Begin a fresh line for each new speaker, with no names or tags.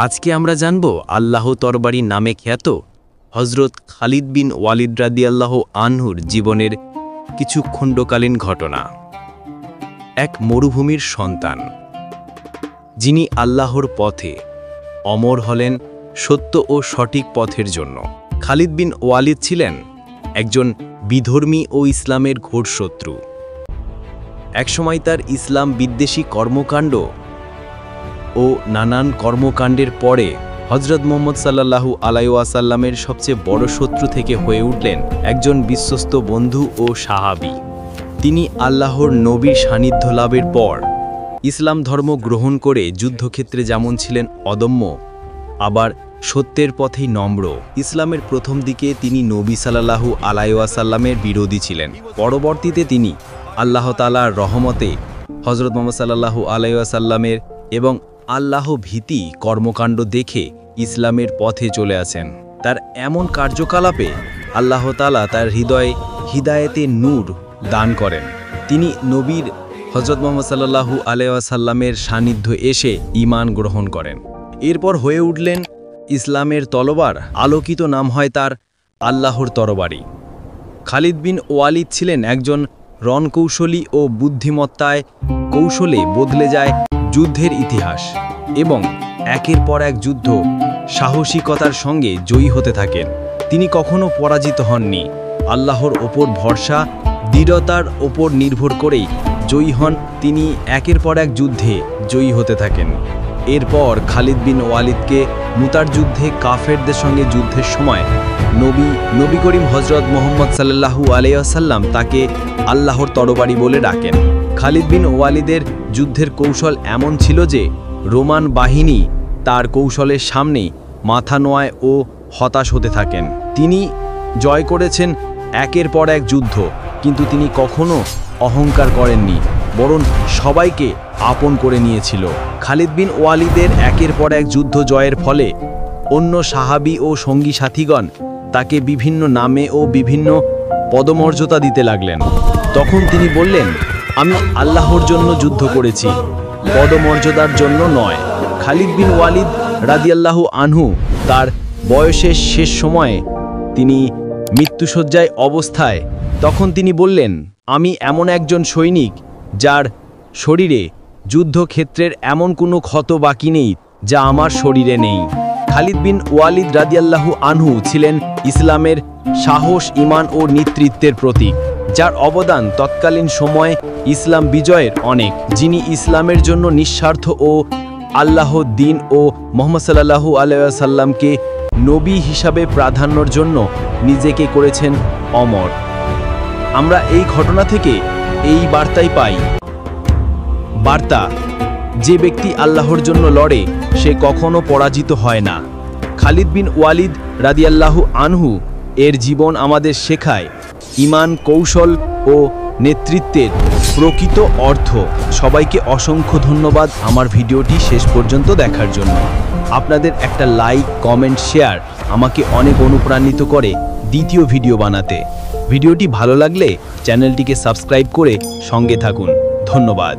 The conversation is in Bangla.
আজকে আমরা জানব আল্লাহ তরবারি নামে খ্যাত হযরত খালিদ বিন ওয়ালিদ রাদিয়াল্লাহু আনহুর জীবনের কিছু খণ্ডকালীন ঘটনা। এক মরুভূমির সন্তান, যিনি আল্লাহর পথে অমর হলেন সত্য ও সঠিক পথের জন্য। খালিদ বিন ওয়ালিদ ছিলেন একজন বিধর্মী ও ইসলামের ঘোর শত্রু। একসময় তার ইসলাম বিদ্বেষী কর্মকাণ্ড ও নানান কর্মকাণ্ডের পরে হযরত মুহাম্মদ সাল্লাল্লাহু আলাইহি ওয়াসাল্লামের সবচেয়ে বড় শত্রু থেকে হয়ে উঠলেন একজন বিশ্বস্ত বন্ধু ও সাহাবী। তিনি আল্লাহর নবীর সান্নিধ্য লাভের পর ইসলাম ধর্ম গ্রহণ করে যুদ্ধক্ষেত্রে যেমন ছিলেন অদম্য, আবার সত্যের পথেই নম্র। ইসলামের প্রথম দিকে তিনি নবী সাল্লাল্লাহু আলাইহি ওয়াসাল্লামের বিরোধী ছিলেন। পরবর্তীতে তিনি আল্লাহ তাআলার রহমতে হযরত মুহাম্মদ সাল্লাল্লাহু আলাইহি ওয়াসাল্লামের এবং আল্লাহ ভীতি কর্মকাণ্ড দেখে ইসলামের পথে চলে আসেন। তার এমন কার্যকলাপে আল্লাহ তাআলা তার হৃদয়ে হিদায়েতের নূর দান করেন। তিনি নবীর হযরত মুহাম্মদ সাল্লাল্লাহু আলাইহি ওয়াসাল্লামের সান্নিধ্য এসে ঈমান গ্রহণ করেন। এরপর হয়ে উঠলেন ইসলামের তলোয়ার। আলোকিত নাম হয় তার আল্লাহর তরবারি। খালিদ বিন ওয়ালিদ ছিলেন একজন রণকৌশলী ও বুদ্ধিমত্তায় কৌশলে বদলে যায় যুদ্ধের ইতিহাস, এবং একের পর এক যুদ্ধ সাহসিকতার সঙ্গে জয়ী হতে থাকেন। তিনি কখনো পরাজিত হননি। আল্লাহর ওপর ভরসা, দৃঢ়তার ওপর নির্ভর করেই জয়ী হন। তিনি একের পর এক যুদ্ধে জয়ী হতে থাকেন। এরপর খালিদ বিন ওয়ালিদকে মুতার যুদ্ধে কাফেরদের সঙ্গে যুদ্ধের সময় নবী করিম হযরত মুহাম্মদ সাল্লাল্লাহু আলাইহি ওয়াসাল্লাম তাকে আল্লাহর তরবারি বলে ডাকেন। খালিদ বিন ওয়ালিদের যুদ্ধের কৌশল এমন ছিল যে রোমান বাহিনী তার কৌশলের সামনে মাথা নোয়ায় ও হতাশ হতে থাকেন। তিনি জয় করেছেন একের পর এক যুদ্ধ, কিন্তু তিনি কখনো অহংকার করেননি, বরং সবাইকে আপন করে নিয়েছিল। খালিদ বিন ওয়ালিদের একের পর এক যুদ্ধ জয়ের ফলে অন্য সাহাবী ও সঙ্গী সাথীগণ তাকে বিভিন্ন নামে ও বিভিন্ন পদমর্যাদা দিতে লাগলেন। তখন তিনি বললেন, আমি আল্লাহর জন্য যুদ্ধ করেছি, পদমর্যাদার জন্য নয়। খালিদ বিন ওয়ালিদ রাদিয়াল্লাহু আনহু তার বয়সের শেষ সময়ে তিনি মৃত্যুশয্যায় অবস্থায়, তখন তিনি বললেন, আমি এমন একজন সৈনিক যার শরীরে যুদ্ধক্ষেত্রের এমন কোনো ক্ষত বাকি নেই যা আমার শরীরে নেই। খালিদ বিন ওয়ালিদ রাদিয়াল্লাহু আনহু ছিলেন ইসলামের সাহস, ঈমান ও নেতৃত্বের প্রতীক, যার অবদান তৎকালীন সময়ে ইসলাম বিজয়ের অনেক। যিনি ইসলামের জন্য নিঃস্বার্থ ও আল্লাহর দ্বীন ও মুহাম্মদ সাল্লাল্লাহু আলাইহি ওয়াসাল্লামকে নবী হিসাবে প্রাধান্যর জন্য নিজেকে করেছেন অমর। আমরা এই ঘটনা থেকে এই বার্তাই পাই, বার্তা, যে ব্যক্তি আল্লাহর জন্য লড়ে সে কখনো পরাজিত হয় না। খালিদ বিন ওয়ালিদ রাদিয়াল্লাহু আনহু এর জীবন আমাদের শেখায় ঈমান, কৌশল ও নেতৃত্বের প্রকৃত অর্থ। সবাইকে অসংখ্য ধন্যবাদ আমার ভিডিওটি শেষ পর্যন্ত দেখার জন্য। আপনাদের একটা লাইক, কমেন্ট, শেয়ার আমাকে অনেক অনুপ্রাণিত করে দ্বিতীয় ভিডিও বানাতে। ভিডিওটি ভালো লাগলে চ্যানেলটিকে সাবস্ক্রাইব করে সঙ্গে থাকুন। ধন্যবাদ।